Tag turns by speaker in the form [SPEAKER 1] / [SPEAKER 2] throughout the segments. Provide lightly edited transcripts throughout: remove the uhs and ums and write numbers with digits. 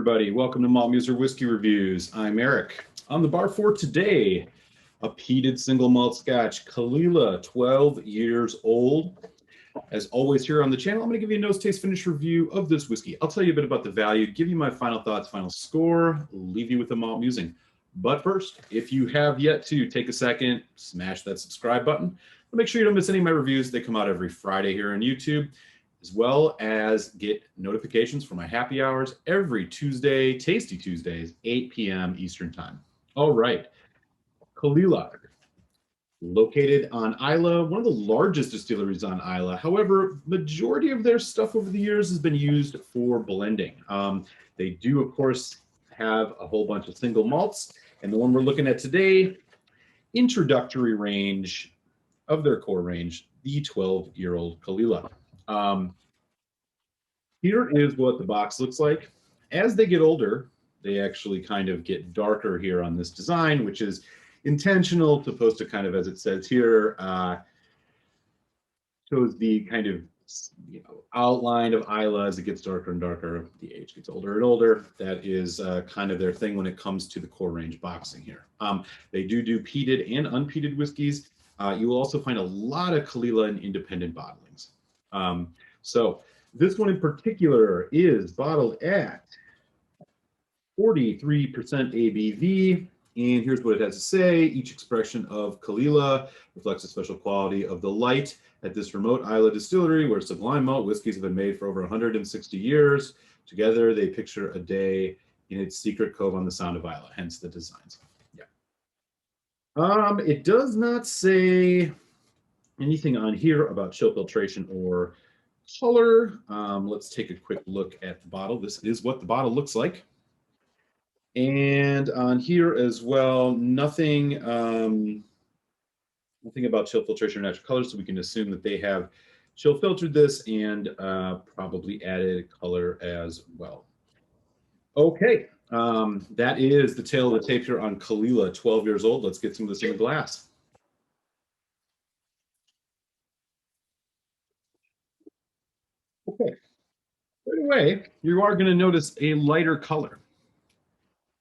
[SPEAKER 1] everybody. Welcome to Malt Muser Whiskey Reviews. I'm Eric. On the bar for today, a peated single malt Scotch, Caol Ila, 12 years old. As always here on the channel, I'm going to give you a nose taste finish review of this whiskey. I'll tell you a bit about the value, give you my final thoughts, final score, leave you with a malt musing. But first, if you have yet to take a second, smash that subscribe button. Make sure you don't miss any of my reviews. They come out every Friday here on YouTube, as well as get notifications for my happy hours every Tuesday, Tasty Tuesdays, 8 p.m. Eastern Time. All right, Caol Ila, located on Islay, one of the largest distilleries on Islay. However, majority of their stuff over the years has been used for blending. They do, of course, have a whole bunch of single malts, and the one we're looking at today, introductory range of their core range, the 12-year-old Caol Ila. Here is what the box looks like. As they get older, they actually kind of get darker here on this design, which is intentional, supposed to kind of, as it says here, shows the kind of outline of Islay as it gets darker and darker. The age gets older and older. That is kind of their thing when it comes to the core range boxing here. They do peated and unpeated whiskeys. You will also find a lot of Caol Ila in independent bottlings. So this one in particular is bottled at 43% ABV. And here's what it has to say. Each expression of Caol Ila reflects a special quality of the light at this remote Islay distillery where sublime malt whiskeys have been made for over 160 years. Together, they picture a day in its secret cove on the Sound of Islay, hence the designs. Yeah. It does not say anything on here about chill filtration or color. Let's take a quick look at the bottle. This is what the bottle looks like. And on here as well, nothing about chill filtration or natural colors, so we can assume that they have chill filtered this and probably added color as well. Okay, that is the tale of the tape here on Caol Ila, 12 years old. Let's get some of this in the glass. Okay, right away, you are going to notice a lighter color.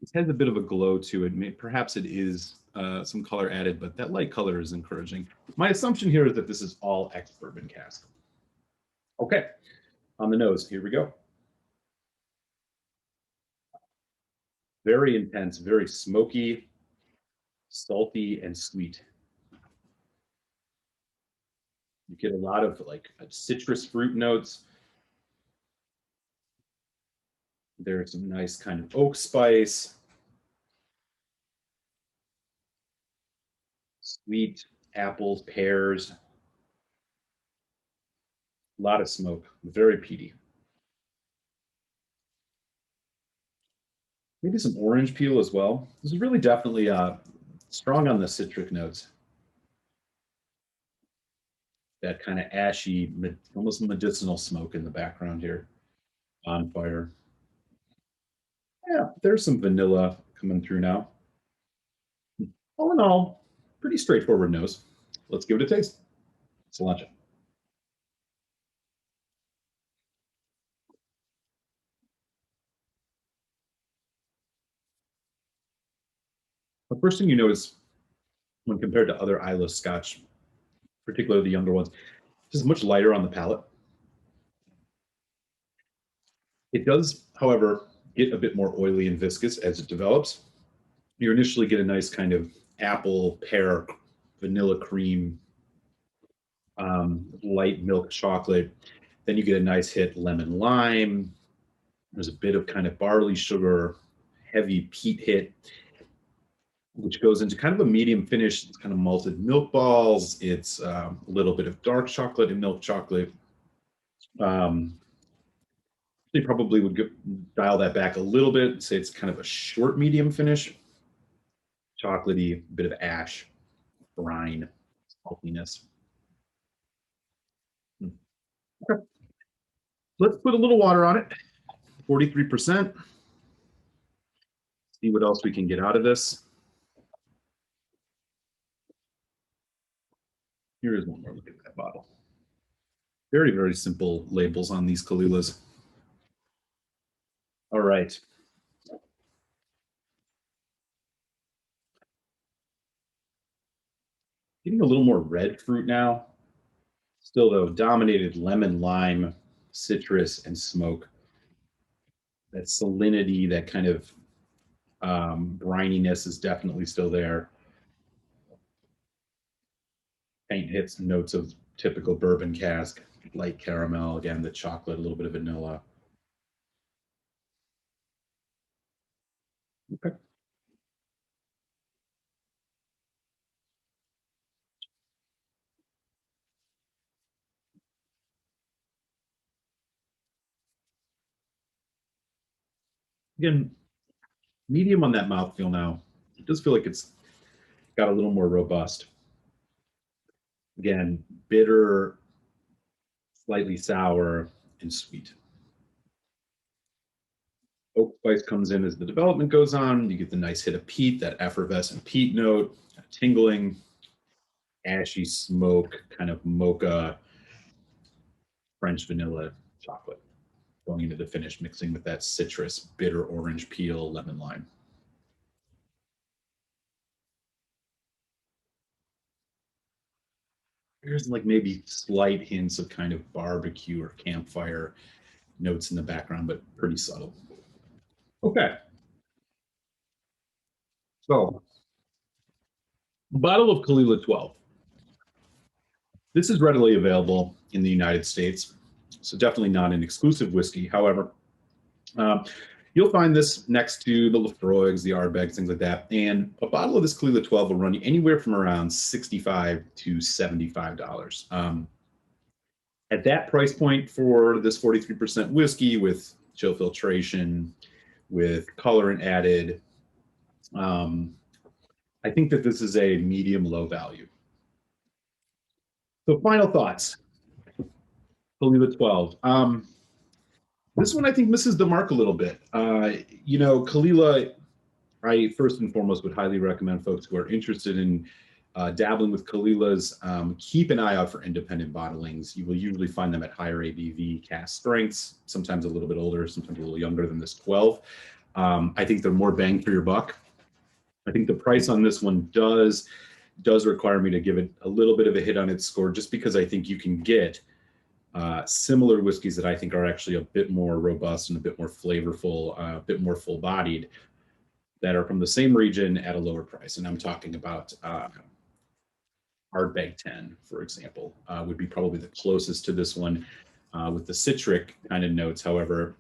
[SPEAKER 1] It has a bit of a glow to it. Perhaps it is some color added, but that light color is encouraging. My assumption here is that this is all ex-bourbon cask. Okay, on the nose, here we go. Very intense, very smoky, salty, and sweet. You get a lot of like citrus fruit notes. There's some nice kind of oak spice. Sweet apples, pears. A lot of smoke, very peaty. Maybe some orange peel as well. This is really definitely strong on the citric notes. That kind of ashy, almost medicinal smoke in the background here on fire. Yeah, there's some vanilla coming through now. All in all, pretty straightforward nose. Let's give it a taste. Cilantro. The first thing you notice when compared to other Islay Scotch, particularly the younger ones, this is much lighter on the palate. It does, however, get a bit more oily and viscous as it develops. You initially get a nice kind of apple, pear, vanilla cream, light milk chocolate. Then you get a nice hit lemon lime. There's a bit of kind of barley sugar, heavy peat hit, which goes into kind of a medium finish. It's kind of malted milk balls. It's a little bit of dark chocolate and milk chocolate. They probably would dial that back a little bit, say it's kind of a short medium finish. Chocolatey, bit of ash, brine, saltiness. Okay. Let's put a little water on it, 43%. See what else we can get out of this. Here is one more look at that bottle. Very simple labels on these Caol Ilas. All right, a little more red fruit now. Still though, dominated lemon, lime, citrus, and smoke. That salinity, that kind of brininess is definitely still there. Paint hits notes of typical bourbon cask, light caramel, again, the chocolate, a little bit of vanilla. Okay. Again, medium on that mouthfeel now. It does feel like it's got a little more robust. Again, bitter, slightly sour, and sweet. Oak spice comes in as the development goes on. You get the nice hit of peat, that effervescent peat note, tingling, ashy smoke, kind of mocha, French vanilla chocolate going into the finish, mixing with that citrus, bitter orange peel, lemon lime. There's like maybe slight hints of kind of barbecue or campfire notes in the background, but pretty subtle. Okay. So, bottle of Caol Ila 12. This is readily available in the United States, so definitely not an exclusive whiskey. However, um, you'll find this next to the Lafroigs, the Ardbegs, things like that. And a bottle of this Caol Ila 12 will run you anywhere from around $65 to $75. At that price point for this 43% whiskey with chill filtration, with colorant added, I think that this is a medium low value. So final thoughts. Caol Ila 12. This one I think misses the mark a little bit. You know, Caol Ila, I first and foremost would highly recommend folks who are interested in dabbling with Caol Ilas, keep an eye out for independent bottlings. You will usually find them at higher ABV cask strengths, sometimes a little bit older, sometimes a little younger than this 12. I think they're more bang for your buck. I think the price on this one does require me to give it a little bit of a hit on its score, just because I think you can get similar whiskeys that I think are actually a bit more robust and a bit more flavorful, a bit more full-bodied, that are from the same region at a lower price. And I'm talking about Ardbeg 10, for example, would be probably the closest to this one with the citric kind of notes. However,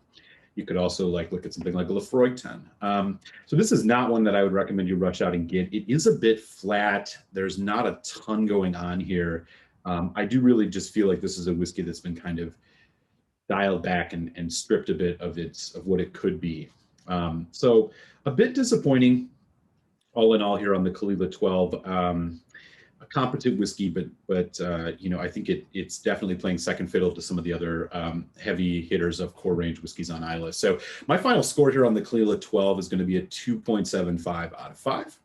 [SPEAKER 1] you could also look at something like a Lafroig 10. So this is not one that I would recommend you rush out and get. It is a bit flat. There's not a ton going on here. I do really just feel like this is a whiskey that's been kind of dialed back and stripped a bit of what it could be. So a bit disappointing, all in all, here on the Caol Ila 12. A competent whiskey, but you know, I think it's definitely playing second fiddle to some of the other heavy hitters of core range whiskeys on Islay. So my final score here on the Caol Ila 12 is going to be a 2.75 out of 5.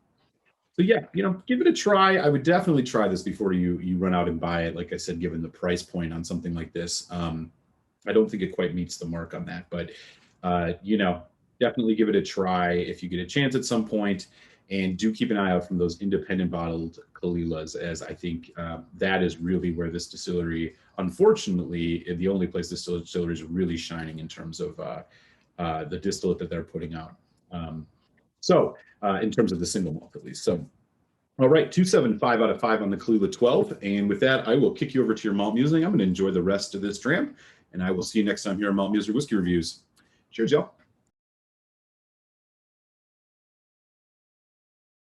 [SPEAKER 1] So yeah, you know, give it a try. I would definitely try this before you run out and buy it. Like I said, given the price point on something like this, I don't think it quite meets the mark on that. But you know, definitely give it a try if you get a chance at some point. And do keep an eye out from those independent bottled Caol Ilas, as I think that is really where this distillery, unfortunately, the only place this distillery is really shining in terms of the distillate that they're putting out. So in terms of the single malt, at least. So, all right, 2.75 out of 5 on the Caol Ila 12. And with that, I will kick you over to your malt musing. I'm going to enjoy the rest of this dram, and I will see you next time here on Malt Music Whiskey Reviews. Cheers, y'all.